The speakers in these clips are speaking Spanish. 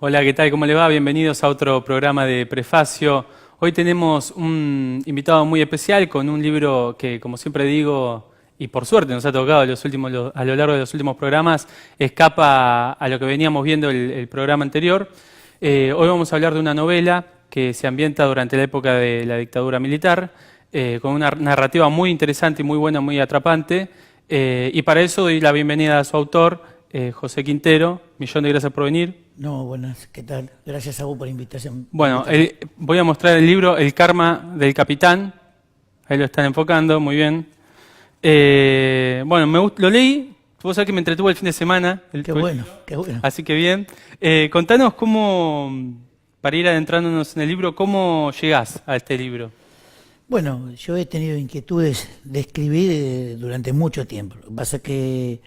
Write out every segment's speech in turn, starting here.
Hola, ¿qué tal? ¿Cómo le va? Bienvenidos a otro programa de Prefacio. Hoy tenemos un invitado muy especial con un libro que, como siempre digo, y por suerte nos ha tocado a lo largo de los últimos programas, escapa a lo que veníamos viendo el programa anterior. Hoy vamos a hablar de una novela que se ambienta durante la época de la dictadura militar, con una narrativa muy interesante y muy buena, muy atrapante. Y para eso doy la bienvenida a su autor, José Quintero. Millón de gracias por venir. No, buenas, ¿qué tal? Gracias a vos por la invitación. Bueno, voy a mostrar el libro El karma del capitán. Ahí lo están enfocando, muy bien. Bueno, lo leí. Vos sabés que me entretuvo el fin de semana. Qué bueno, qué bueno. Así que bien. Contanos cómo, para ir adentrándonos en el libro, cómo llegás a este libro. Bueno, yo he tenido inquietudes de escribir durante mucho tiempo. Lo que pasa es que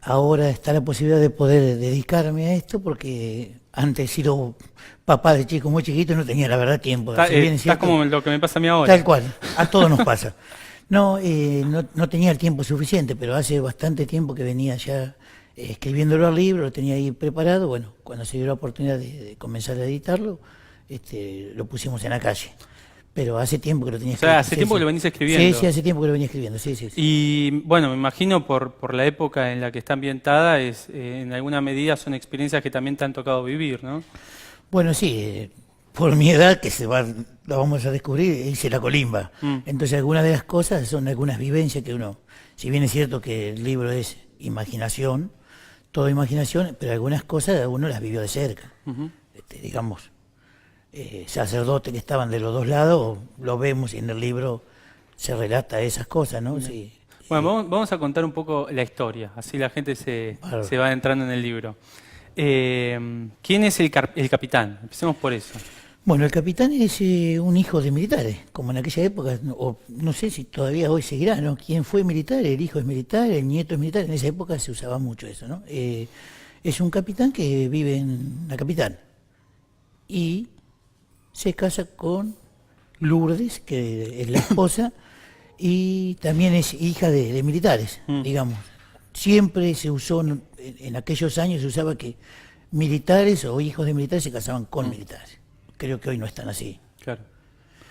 ahora está la posibilidad de poder dedicarme a esto porque antes he sido papá de chico muy chiquito y no tenía la verdad tiempo. Estás como lo que me pasa a mí ahora. Tal cual, a todos nos pasa. No tenía el tiempo suficiente, pero hace bastante tiempo que venía ya escribiéndolo al libro, lo tenía ahí preparado. Bueno, cuando se dio la oportunidad de comenzar a editarlo, lo pusimos en la calle. Pero hace tiempo que lo tenía escrito. O sea, hace tiempo que lo venís escribiendo. Sí, hace tiempo que lo venía escribiendo, sí. Y bueno, me imagino por la época en la que está ambientada, en alguna medida son experiencias que también te han tocado vivir, ¿no? Bueno, sí, por mi edad, lo vamos a descubrir, hice la colimba. Entonces algunas de las cosas son algunas vivencias que uno, si bien es cierto que el libro es imaginación, todo imaginación, pero algunas cosas uno las vivió de cerca. Digamos, sacerdotes que estaban de los dos lados, lo vemos y en el libro se relata esas cosas, ¿no? Sí. Bueno, vamos a contar un poco la historia, así la gente se va adentrando en el libro. ¿Quién es el capitán? Empecemos por eso. Bueno, el capitán es un hijo de militares, como en aquella época, o no sé si todavía hoy seguirá, ¿no? ¿Quién fue militar? El hijo es militar, el nieto es militar, en esa época se usaba mucho eso, ¿no? Es un capitán que vive en la capital y se casa con Lourdes, que es la esposa, y también es hija de militares, digamos. Siempre se usó, en aquellos años se usaba que militares o hijos de militares se casaban con militares. Creo que hoy no están así. Claro.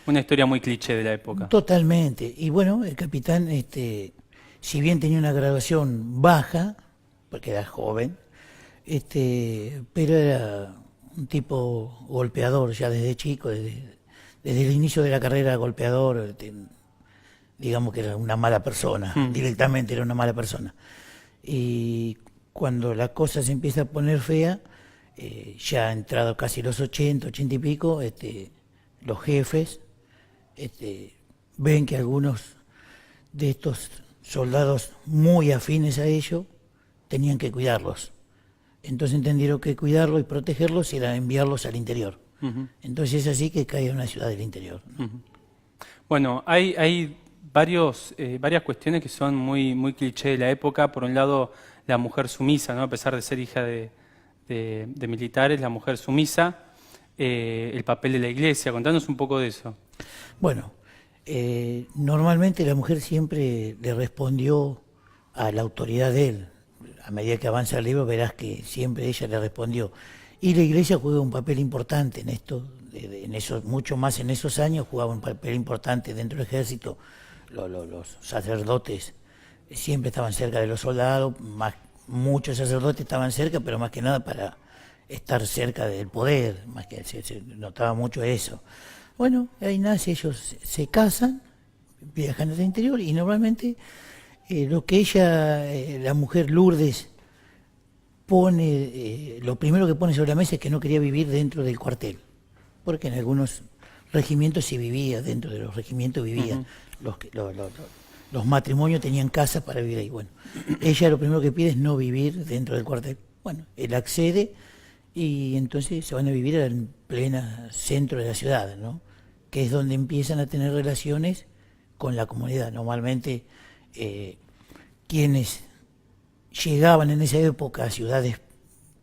Una historia muy cliché de la época. Totalmente. Y bueno, el capitán, si bien tenía una graduación baja, porque era joven, pero era un tipo golpeador ya desde chico, desde el inicio de la carrera golpeador, digamos que era una mala persona, directamente era una mala persona. Y cuando la cosa se empieza a poner fea, ya ha entrado casi los 80 y pico, los jefes ven que algunos de estos soldados muy afines a ellos tenían que cuidarlos. Entonces entendieron que cuidarlos y protegerlos era enviarlos al interior. Entonces es así que cae en una ciudad del interior. Bueno, hay varias cuestiones que son muy cliché de la época. Por un lado, la mujer sumisa, ¿no? A pesar de ser hija de militares, la mujer sumisa, el papel de la iglesia. Contanos un poco de eso. Bueno, normalmente la mujer siempre le respondió a la autoridad de él. A medida que avanza el libro verás que siempre ella le respondió. Y la iglesia juega un papel importante en esto, mucho más en esos años jugaba un papel importante dentro del ejército. Los sacerdotes siempre estaban cerca de los soldados, muchos sacerdotes estaban cerca, pero más que nada para estar cerca del poder, más que se notaba mucho eso. Bueno, ahí nace, ellos se casan, viajan al interior y normalmente lo que la mujer Lourdes pone, lo primero que pone sobre la mesa es que no quería vivir dentro del cuartel, porque en algunos regimientos sí vivía, dentro de los regimientos vivía. Los matrimonios tenían casa para vivir ahí. Bueno, ella lo primero que pide es no vivir dentro del cuartel. Bueno, él accede y entonces se van a vivir en plena centro de la ciudad, ¿no? Que es donde empiezan a tener relaciones con la comunidad. Normalmente quienes llegaban en esa época a ciudades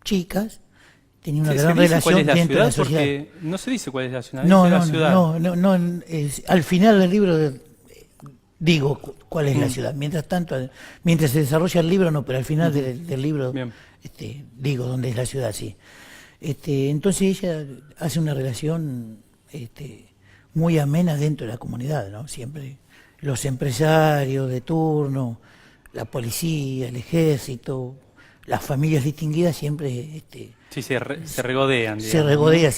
chicas tenían una gran relación dentro de la sociedad. Porque no se dice cuál es la ciudad. Al final del libro digo cuál es la ciudad. Mientras tanto, mientras se desarrolla el libro, no, pero al final del libro digo dónde es la ciudad, sí. Entonces ella hace una relación muy amena dentro de la comunidad, ¿no? Siempre los empresarios de turno, la policía, el ejército, las familias distinguidas siempre Sí, se regodean, se digamos, ¿no? regodean,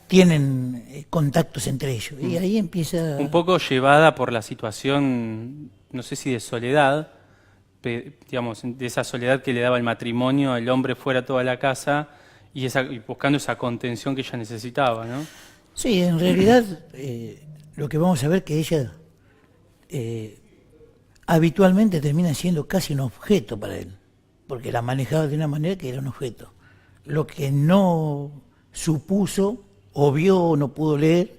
tienen contactos entre ellos. Y ahí empieza... Un poco llevada por la situación, no sé si de soledad, digamos, de esa soledad que le daba el matrimonio, el hombre fuera toda la casa y buscando esa contención que ella necesitaba, ¿no? Sí, en realidad lo que vamos a ver que ella habitualmente termina siendo casi un objeto para él, porque la manejaba de una manera que era un objeto. Lo que no supuso, o vio o no pudo leer,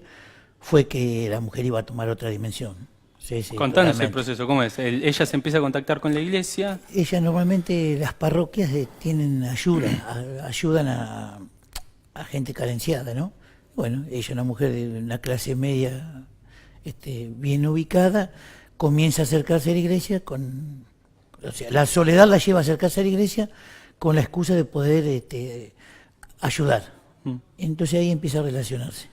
fue que la mujer iba a tomar otra dimensión. Sí, sí, Contanos el totalmente. proceso, ¿cómo es? Ella se empieza a contactar con la iglesia. Ella normalmente, las parroquias tienen ayuda, ayudan a gente carenciada, ¿no? Bueno, ella, una mujer de una clase media bien ubicada, comienza a acercarse a la iglesia o sea, la soledad la lleva a acercarse a la iglesia con la excusa de poder ayudar. Mm. Entonces ahí empieza a relacionarse.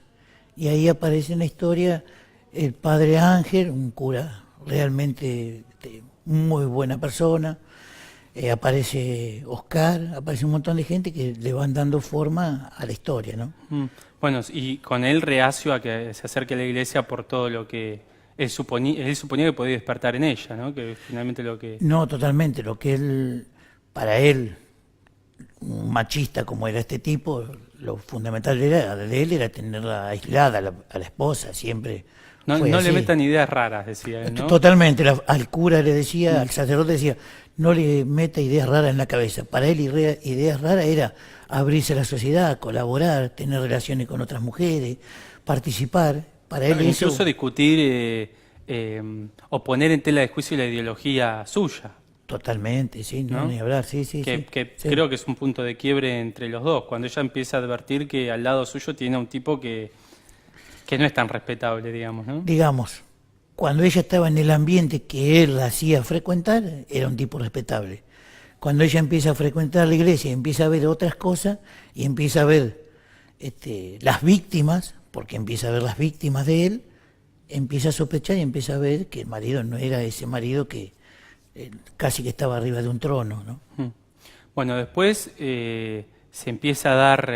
Y ahí aparece en la historia el padre Ángel, un cura realmente muy buena persona. Aparece Oscar, aparece un montón de gente que le van dando forma a la historia, ¿no? Mm. Bueno, y con él reacio a que se acerque a la iglesia por todo lo que él suponía que podía despertar en ella, ¿no? Que finalmente lo que... No, totalmente. Lo que para él, un machista como era este tipo, lo fundamental de él era tenerla aislada, a la esposa, siempre No, fue no así. le metan ideas raras, decía él, ¿no? Totalmente, al cura le decía, al sacerdote decía, no le meta ideas raras en la cabeza. Para él ideas raras era abrirse a la sociedad, colaborar, tener relaciones con otras mujeres, participar. Para él eso, Incluso discutir o poner en tela de juicio la ideología suya, totalmente, sí, no, ¿no? ni hablar, sí, sí, Que, sí. que Sí. creo que es un punto de quiebre entre los dos, cuando ella empieza a advertir que al lado suyo tiene a un tipo que no es tan respetable, digamos, ¿no? Digamos, cuando ella estaba en el ambiente que él la hacía frecuentar, era un tipo respetable. Cuando ella empieza a frecuentar la iglesia y empieza a ver otras cosas y empieza a ver las víctimas, porque empieza a ver las víctimas de él, empieza a sospechar y empieza a ver que el marido no era ese marido que casi que estaba arriba de un trono, ¿no? Mm. Bueno, después se empieza a dar,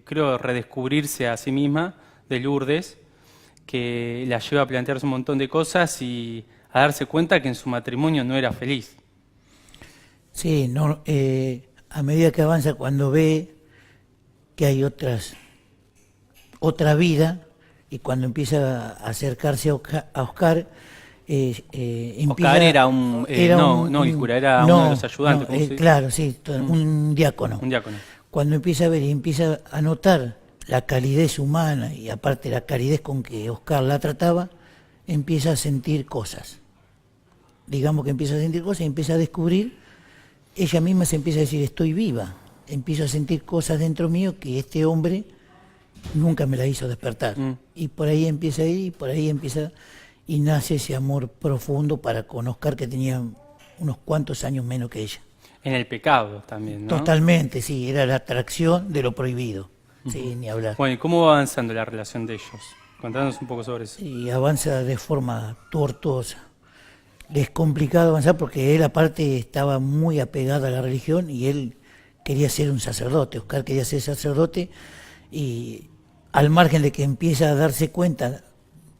creo, redescubrirse a sí misma de Lourdes, que la lleva a plantearse un montón de cosas y a darse cuenta que en su matrimonio no era feliz. Sí, no, a medida que avanza, cuando ve que hay otra vida, y cuando empieza a acercarse a Oscar, empieza... Oscar era no el cura, era uno de los ayudantes, ¿cómo se dice? Claro, sí, un diácono. Un diácono. Cuando empieza a ver y empieza a notar la calidez humana y aparte la calidez con que Oscar la trataba, empieza a sentir cosas. Digamos que empieza a sentir cosas y empieza a descubrir, ella misma se empieza a decir, estoy viva, empiezo a sentir cosas dentro mío que este hombre nunca me la hizo despertar. Y por ahí empieza a ir, y por ahí empieza, y nace ese amor profundo para con Oscar, que tenía unos cuantos años menos que ella. En el pecado también, ¿no? Totalmente, sí, era la atracción de lo prohibido, sí, ni hablar. Bueno, ¿y cómo va avanzando la relación de ellos? Contanos un poco sobre eso. Y avanza de forma tortuosa. Le es complicado avanzar porque él aparte estaba muy apegado a la religión y él quería ser un sacerdote, Oscar quería ser sacerdote, y al margen de que empieza a darse cuenta,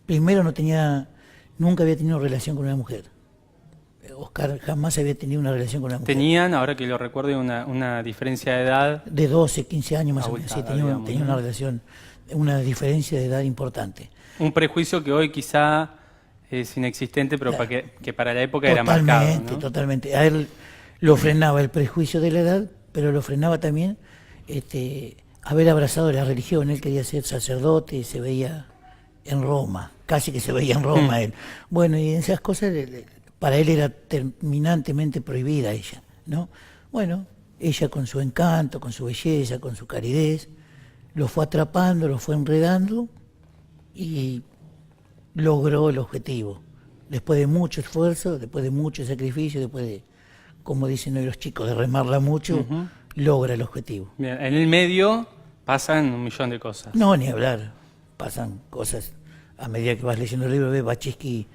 primero nunca había tenido relación con una mujer. Oscar jamás había tenido una relación con una mujer. Tenían, ahora que lo recuerdo, una diferencia de edad. De 12, 15 años más o menos, sí, Abultada, digamos, tenía ¿no? una relación, una diferencia de edad importante. Un prejuicio que hoy quizá es inexistente, pero Claro. que para la época era marcado, ¿no? Totalmente. A él lo frenaba el prejuicio de la edad, pero lo frenaba también haber abrazado la religión. Él quería ser sacerdote y se veía en Roma, casi que se veía en Roma él. Bueno, y esas cosas para él era terminantemente prohibida ella, ¿no? Bueno, ella con su encanto, con su belleza, con su calidez, lo fue atrapando, lo fue enredando y logró el objetivo. Después de mucho esfuerzo, después de mucho sacrificio, después de, como dicen hoy los chicos, de remarla mucho, logra el objetivo. Bien, en el medio pasan un millón de cosas. No, ni hablar, pasan cosas. A medida que vas leyendo el libro, ves Baczynski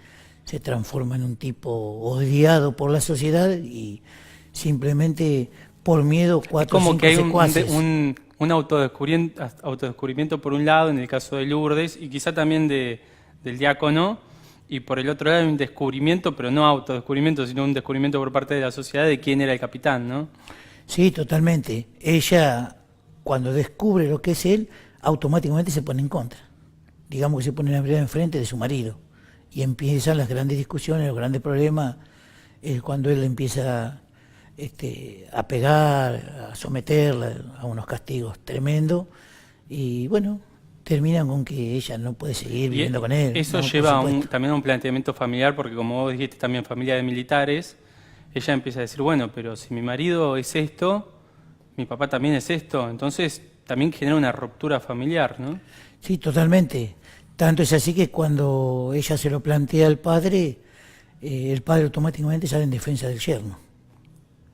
se transforma en un tipo odiado por la sociedad y simplemente por miedo cuatro o Como cinco que hay secuaces. un autodescubrimiento por un lado, en el caso de Lourdes, y quizá también del diácono, y por el otro lado hay un descubrimiento, pero no autodescubrimiento, sino un descubrimiento por parte de la sociedad de quién era el capitán, ¿no? Sí, totalmente. Ella, cuando descubre lo que es él, automáticamente se pone en contra. Digamos que se pone en la vereda enfrente de su marido. Y empiezan las grandes discusiones, los grandes problemas, es cuando él empieza a pegar, a someterla a unos castigos tremendos. Y bueno, terminan con que ella no puede seguir viviendo con él. Eso ¿no? lleva también a un planteamiento familiar, porque como vos dijiste también familia de militares, ella empieza a decir, bueno, pero si mi marido es esto, mi papá también es esto, entonces también genera una ruptura familiar, ¿no? Sí, totalmente. Tanto es así que cuando ella se lo plantea al padre, el padre automáticamente sale en defensa del yerno.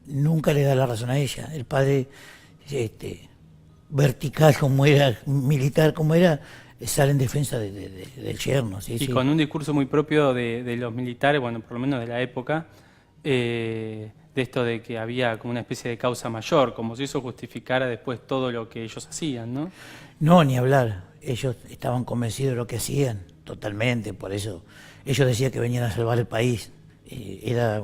Nunca le da la razón a ella. El padre, vertical como era, militar como era, sale en defensa del yerno. ¿Sí? Y Sí. con un discurso muy propio de los militares, bueno, por lo menos de la época, de esto de que había como una especie de causa mayor, como si eso justificara después todo lo que ellos hacían, ¿no? No, ni hablar. Ellos estaban convencidos de lo que hacían, totalmente. Por eso ellos decían que venían a salvar el país. Era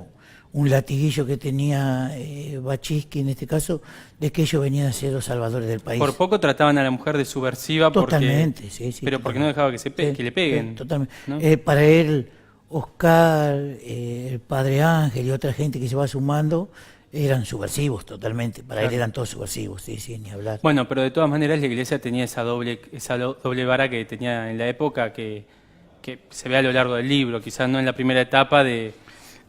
un latiguillo que tenía Baczynski en este caso, de que ellos venían a ser los salvadores del país. Por poco trataban a la mujer de subversiva, Totalmente, porque, sí, sí. pero porque no dejaba que, que le peguen. Totalmente. ¿no? Para él, Oscar, el padre Ángel y otra gente que se va sumando, eran subversivos totalmente. Para él eran todos subversivos, sí, sí, ni hablar. Bueno, pero de todas maneras la iglesia tenía esa doble vara que tenía en la época que se ve a lo largo del libro, quizás no en la primera etapa de,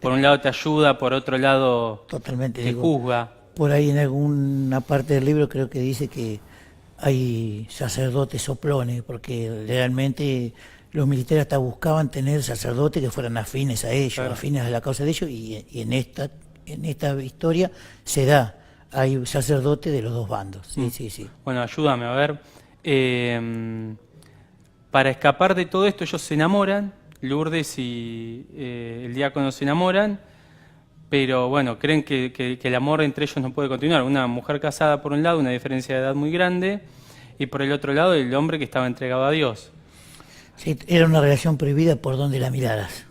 por un lado te ayuda, por otro lado Totalmente, te digo, juzga. por ahí en alguna parte del libro creo que dice que hay sacerdotes soplones, porque realmente los militares hasta buscaban tener sacerdotes que fueran afines a ellos, Claro. afines a la causa de ellos, y en esta historia se da, hay sacerdotes de los dos bandos, sí, sí, sí. Bueno, ayúdame a ver. Para escapar de todo esto ellos se enamoran, Lourdes y el diácono se enamoran, pero bueno, creen que el amor entre ellos no puede continuar. Una mujer casada por un lado, una diferencia de edad muy grande, y por el otro lado el hombre que estaba entregado a Dios. Sí, era una relación prohibida por donde la miraras.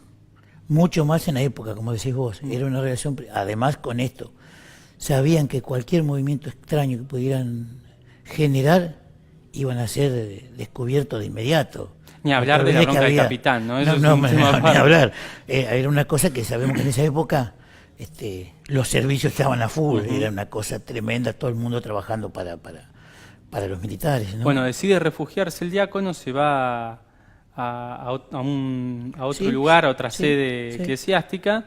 Mucho más en la época, como decís vos. Era una relación, además con esto, sabían que cualquier movimiento extraño que pudieran generar iban a ser descubiertos de inmediato. Ni hablar de la bronca del capitán, ¿no? Eso es un tema ni aparte. hablar. Era una cosa que sabemos que en esa época los servicios estaban a full, era una cosa tremenda, todo el mundo trabajando para los militares, ¿no? Bueno, decide refugiarse el diácono, se va a otro Sí, lugar, a otra sí, sede sí. eclesiástica,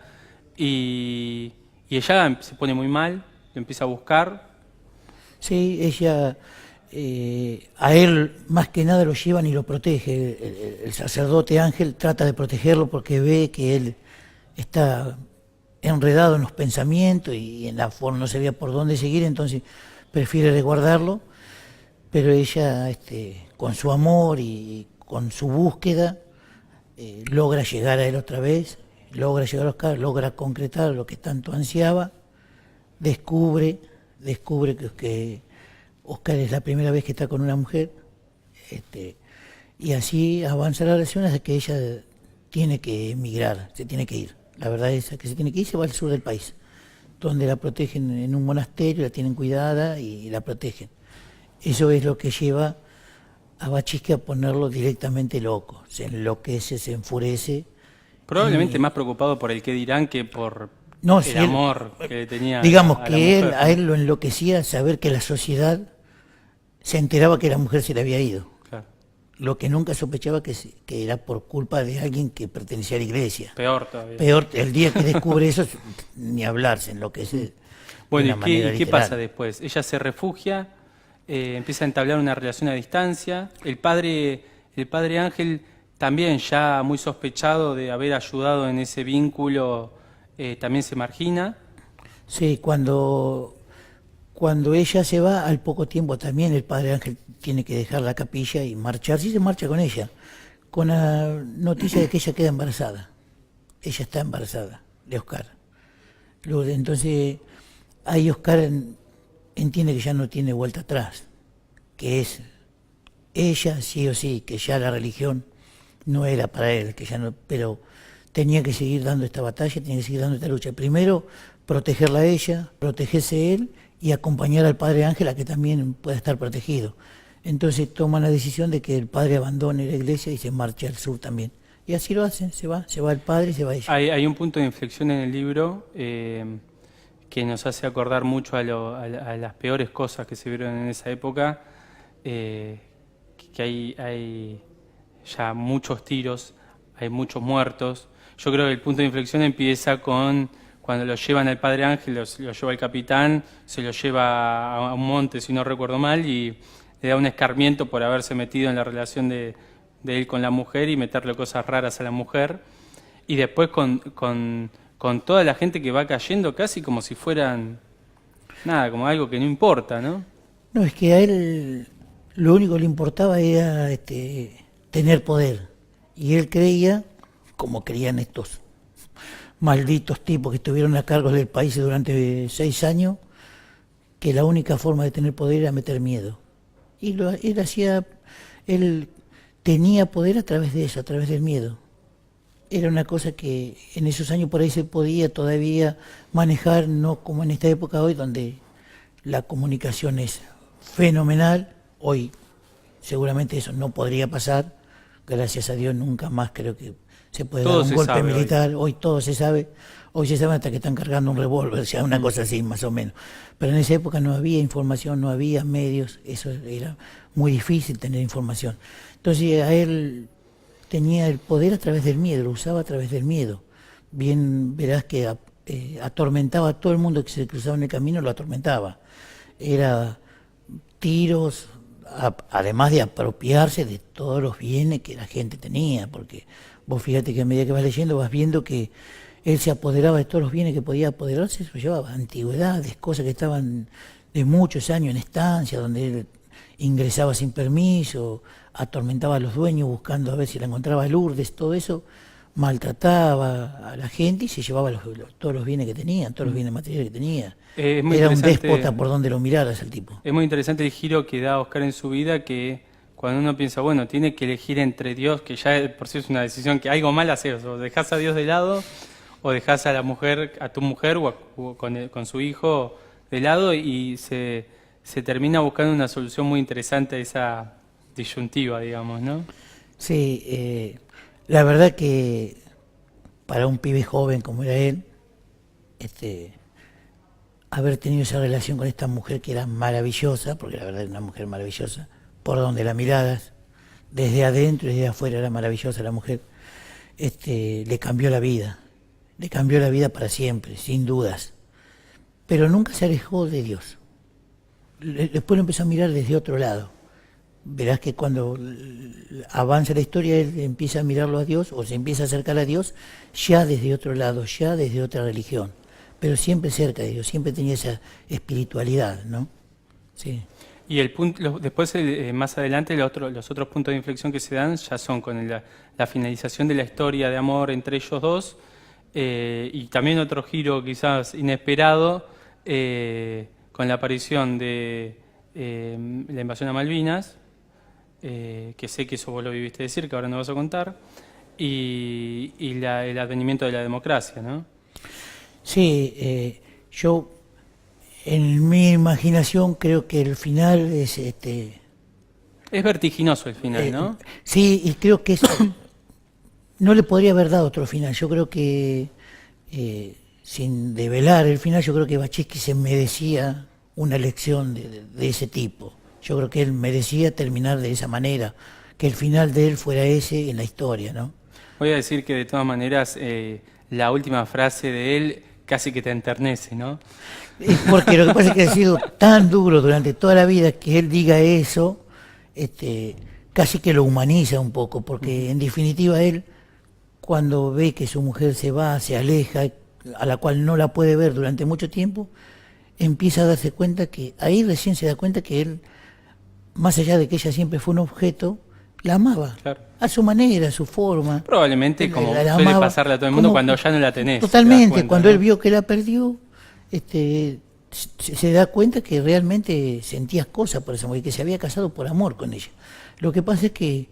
y ella se pone muy mal, lo empieza a buscar. Sí, ella, a él más que nada lo llevan y lo protege. El sacerdote Ángel trata de protegerlo porque ve que él está enredado en los pensamientos y en la forma, no sabía por dónde seguir, entonces prefiere resguardarlo, pero ella, con su amor y con su búsqueda, logra llegar a él otra vez, logra llegar a Oscar, logra concretar lo que tanto ansiaba, descubre que Oscar es la primera vez que está con una mujer, y así avanza la relación hasta que ella tiene que emigrar, se tiene que ir. La verdad es que se tiene que ir, se va al sur del país, donde la protegen en un monasterio, la tienen cuidada y la protegen. Eso es lo que lleva a Baczynski a ponerlo directamente loco, se enloquece, se enfurece. Probablemente más preocupado por el qué dirán que por No, el si amor que tenía digamos a la que mujer, a él lo enloquecía saber que la sociedad se enteraba que la mujer se le había ido. Claro. Lo que nunca sospechaba que era por culpa de alguien que pertenecía a la iglesia. Peor todavía. Peor, el día que descubre eso, ni hablar, se enloquece. Bueno, de una manera ¿y qué literal. pasa después? Ella se refugia, empieza a entablar una relación a distancia. El padre Ángel, también ya muy sospechado de haber ayudado en ese vínculo, también se margina. Sí, cuando Cuando ella se va, al poco tiempo también el padre Ángel tiene que dejar la capilla y marcharse, y se marcha con ella, con la noticia de que ella queda embarazada. Ella está embarazada de Oscar. Luego, entonces, ahí Oscar entiende que ya no tiene vuelta atrás, que es ella sí o sí, que ya la religión no era para él, que ya no, pero tenía que seguir dando esta batalla, tenía que seguir dando esta lucha. Primero, protegerla a ella, protegerse él y acompañar al padre Ángel a que también pueda estar protegido. Entonces toman la decisión de que el padre abandone la iglesia y se marche al sur también. Y así lo hacen, se va el padre y se va ella. Hay un punto de inflexión en el libro que nos hace acordar mucho a las peores cosas que se vieron en esa época, que hay ya muchos tiros, hay muchos muertos. Yo creo que el punto de inflexión empieza con cuando lo llevan al padre Ángel, lo lleva el capitán, se lo lleva a un monte, si no recuerdo mal, y le da un escarmiento por haberse metido en la relación de él con la mujer y meterle cosas raras a la mujer. Y después con toda la gente que va cayendo casi como si fueran, nada, como algo que no importa, ¿no? No, es que a él lo único que le importaba era tener poder. Y él creía, como creían estos malditos tipos que estuvieron a cargo del país durante 6 años, que la única forma de tener poder era meter miedo. Y él tenía poder a través de eso, a través del miedo. Era una cosa que en esos años por ahí se podía todavía manejar, no como en esta época hoy, donde la comunicación es fenomenal. Hoy seguramente eso no podría pasar. Gracias a Dios nunca más creo que se puede dar un golpe militar. Hoy todo se sabe. Hoy se sabe hasta que están cargando un revólver, o sea, una cosa así más o menos. Pero en esa época no había información, no había medios, eso era muy difícil tener información. Entonces a él tenía el poder a través del miedo, lo usaba a través del miedo. Bien verás que atormentaba a todo el mundo que se cruzaba en el camino, lo atormentaba. Era tiros, además de apropiarse de todos los bienes que la gente tenía, porque vos fíjate que a medida que vas leyendo vas viendo que él se apoderaba de todos los bienes que podía apoderarse, se lo llevaba, antigüedades, cosas que estaban de muchos años en estancia, donde él ingresaba sin permiso, atormentaba a los dueños buscando a ver si la encontraba Lourdes, todo eso, maltrataba a la gente y se llevaba todos los bienes que tenían, todos los bienes materiales que tenía. Era un déspota por donde lo miraras al tipo. Es muy interesante el giro que da Oscar en su vida, que cuando uno piensa, bueno, tiene que elegir entre Dios, que ya por sí es una decisión que algo mal haces, o dejás a Dios de lado, o dejás a la mujer, a tu mujer o con su hijo de lado, y se termina buscando una solución muy interesante a esa disyuntiva, digamos, ¿no? Sí, la verdad que para un pibe joven como era él, haber tenido esa relación con esta mujer que era maravillosa, porque la verdad era una mujer maravillosa, por donde la miraras, desde adentro y desde afuera era maravillosa la mujer, le cambió la vida para siempre, sin dudas, pero nunca se alejó de Dios. Después lo empezó a mirar desde otro lado. Verás que cuando avanza la historia él empieza a mirarlo a Dios o se empieza a acercar a Dios ya desde otro lado, ya desde otra religión, pero siempre cerca de Dios, siempre tenía esa espiritualidad, ¿no? Sí. Y el punto, después más adelante los otros puntos de inflexión que se dan ya son con la finalización de la historia de amor entre ellos dos, y también otro giro quizás inesperado con la aparición de la invasión a Malvinas, que sé que eso vos lo viviste de cerca, ahora no vas a contar, y el advenimiento de la democracia, ¿no? Sí, yo en mi imaginación creo que el final es Es vertiginoso el final, ¿no? Sí, y creo que no le podría haber dado otro final. Yo creo que sin develar el final, yo creo que Baczynski se merecía una elección de ese tipo. Yo creo que él merecía terminar de esa manera, que el final de él fuera ese en la historia, ¿no? Voy a decir que de todas maneras la última frase de él casi que te enternece, ¿no? Porque lo que pasa es que ha sido tan duro durante toda la vida que él diga eso, casi que lo humaniza un poco, porque en definitiva él, cuando ve que su mujer se va, se aleja, a la cual no la puede ver durante mucho tiempo, empieza a darse cuenta que, ahí recién se da cuenta que él, más allá de que ella siempre fue un objeto, la amaba. Claro. A su manera, a su forma. Probablemente como La suele amaba, pasarle a todo el mundo como- cuando ya no la tenés. te das Totalmente, cuenta, cuando ¿no? él vio que la perdió, se da cuenta que realmente sentías cosas por esa mujer, que se había casado por amor con ella. Lo que pasa es que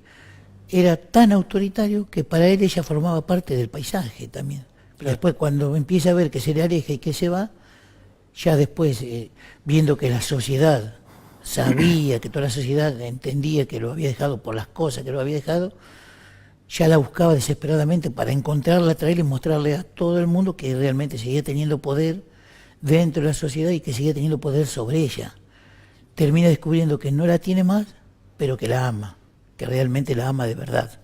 era tan autoritario que para él ella formaba parte del paisaje también. Pero después cuando empieza a ver que se le aleja y que se va, ya después, viendo que la sociedad sabía, que toda la sociedad entendía que lo había dejado por las cosas que lo había dejado, ya la buscaba desesperadamente para encontrarla, traerla y mostrarle a todo el mundo que realmente seguía teniendo poder dentro de la sociedad y que seguía teniendo poder sobre ella. Termina descubriendo que no la tiene más, pero que la ama, que realmente la ama de verdad.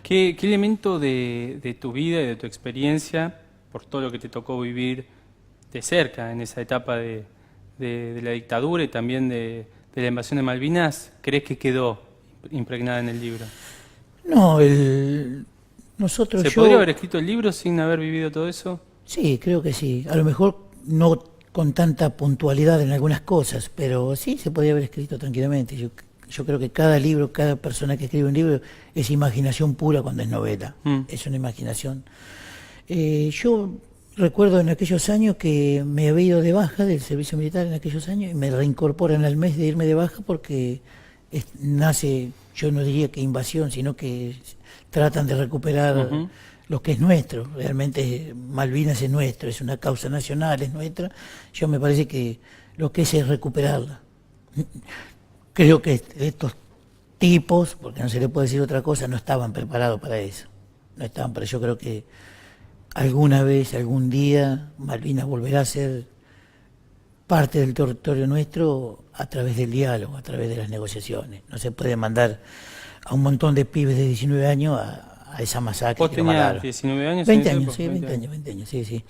¿Qué elemento de tu vida y de tu experiencia, por todo lo que te tocó vivir de cerca en esa etapa de la dictadura y también de la invasión de Malvinas, crees que quedó impregnada en el libro? No, nosotros ¿Se yo... podría haber escrito el libro sin haber vivido todo eso? Sí, creo que sí. A lo mejor no con tanta puntualidad en algunas cosas, pero sí se podría haber escrito tranquilamente. Yo creo que cada libro, cada persona que escribe un libro es imaginación pura cuando es novela. Es una imaginación. Yo recuerdo en aquellos años que me había ido de baja del servicio militar en aquellos años y me reincorporan al mes de irme de baja porque nace, yo no diría que invasión, sino que tratan de recuperar lo que es nuestro. Realmente Malvinas es nuestro, es una causa nacional, es nuestra. Yo me parece que lo que es recuperarla. Creo que estos tipos, porque no se le puede decir otra cosa, no estaban preparados para eso. No estaban, pero yo creo que alguna vez, algún día, Malvinas volverá a ser parte del territorio nuestro a través del diálogo, a través de las negociaciones. No se puede mandar a un montón de pibes de 19 años a esa masacre. ¿Vos que lo tenías mataron. 19 años? 20 en esa años, época? sí, 20 años, sí, sí.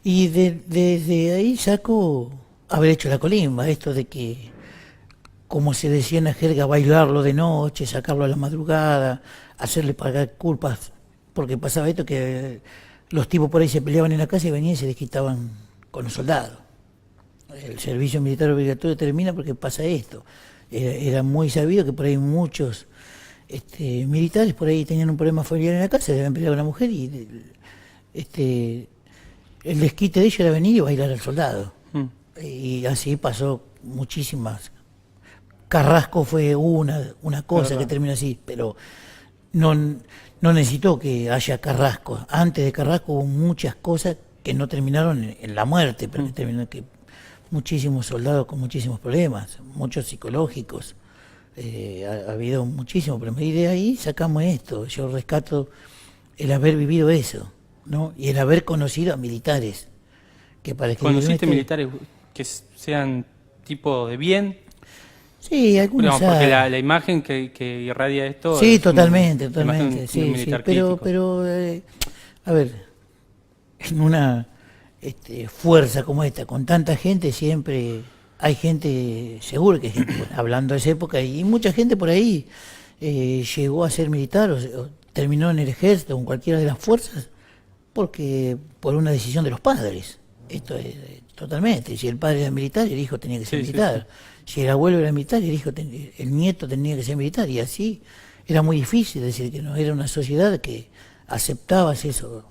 Y desde ahí saco haber hecho la colimba, esto de que, como se decía en la jerga, bailarlo de noche, sacarlo a la madrugada, hacerle pagar culpas, porque pasaba esto que los tipos por ahí se peleaban en la casa y venían y se desquitaban con los soldados. El servicio militar obligatorio termina porque pasa esto. Era muy sabido que por ahí muchos militares por ahí tenían un problema familiar en la casa, se habían peleado con la mujer y el desquite de ellos era venir y bailar al soldado. Y así pasó muchísimas. Carrasco fue una cosa que terminó así, pero no necesitó que haya Carrasco. Antes de Carrasco hubo muchas cosas que no terminaron en la muerte, pero que terminaron que muchísimos soldados con muchísimos problemas, muchos psicológicos. Ha habido muchísimos problemas. Y de ahí sacamos esto. Yo rescato el haber vivido eso, ¿no? Y el haber conocido a militares. Que para escribir ¿Conociste militares que sean tipo de bien? Sí, algunos Digamos, porque hay. la imagen que irradia esto Sí, es totalmente, una imagen totalmente. de un Sí, sí. militar Pero, crítico. a ver, en una fuerza como esta, con tanta gente, siempre hay gente, seguro que hay gente, hablando de esa época, y mucha gente por ahí llegó a ser militar o terminó en el ejército o en cualquiera de las fuerzas porque por una decisión de los padres. Esto es totalmente. Si el padre era militar, el hijo tenía que ser militar. Sí. Si el abuelo era militar, el nieto tenía que ser militar. Y así era muy difícil decir que no. Era una sociedad que aceptaba eso,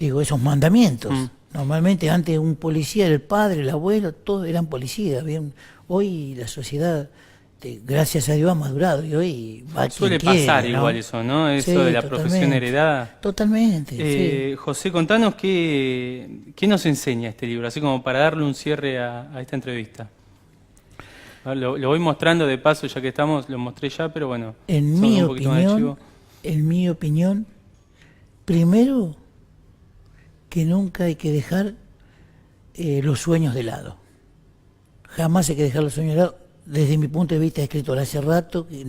esos mandamientos. Normalmente antes un policía era el padre, el abuelo, todos eran policías. Hoy la sociedad, gracias a Dios, ha madurado y hoy va Suele quien pasar quiere, ¿no? igual eso, ¿no? Eso Sí, de la totalmente. profesión heredada. Totalmente, sí. José, contanos qué nos enseña este libro, así como para darle un cierre a esta entrevista. Lo voy mostrando de paso, ya que estamos, lo mostré ya, pero bueno. En mi opinión, primero que nunca hay que dejar los sueños de lado. Jamás hay que dejar los sueños de lado. Desde mi punto de vista de escritor, hace rato, que,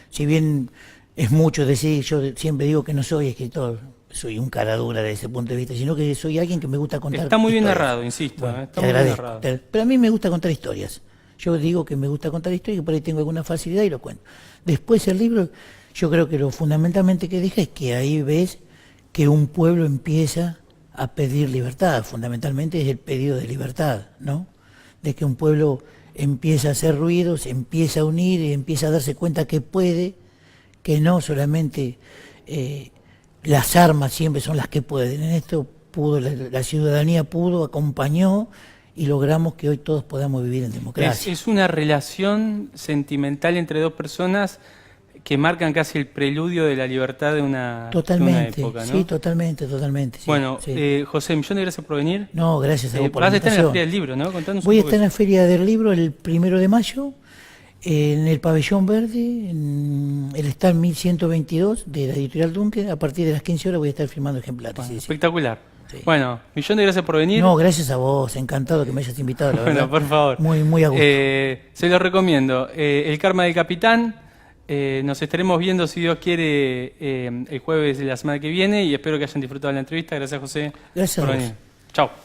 si bien es mucho decir, yo siempre digo que no soy escritor, soy un cara dura desde ese punto de vista, sino que soy alguien que me gusta contar Está muy bien historias. narrado, insisto. Bueno, está te muy agradezco. bien narrado. Pero a mí me gusta contar historias. Yo digo que me gusta contar historias, que por ahí tengo alguna facilidad y lo cuento. Después el libro, yo creo que lo fundamentalmente que deja es que ahí ves que un pueblo empieza a pedir libertad. Fundamentalmente es el pedido de libertad, ¿no? de que un pueblo empieza a hacer ruido, se empieza a unir y empieza a darse cuenta que puede, que no solamente las armas siempre son las que pueden. En esto pudo, la ciudadanía pudo, acompañó y logramos que hoy todos podamos vivir en democracia. Es una relación sentimental entre dos personas que marcan casi el preludio de la libertad de una época, ¿no? Sí, totalmente. Sí, bueno, sí. José, millón de gracias por venir. No, gracias a vos por vas la a estar en la invitación. Feria del Libro, ¿no? Contanos Voy a un poco estar en la Feria del Libro el 1 de mayo, en el Pabellón Verde, en el stand 1122 de la Editorial Dunque. A partir de las 15 horas voy a estar firmando ejemplares. Bueno, Sí. espectacular. Sí. Bueno, millón de gracias por venir. No, gracias a vos, encantado que me hayas invitado, la verdad. Bueno, por favor. Muy a gusto. Se lo recomiendo. El Karma del Capitán. Nos estaremos viendo, si Dios quiere, el jueves de la semana que viene y espero que hayan disfrutado de la entrevista. Gracias, José. Gracias por a vos. venir. Chao.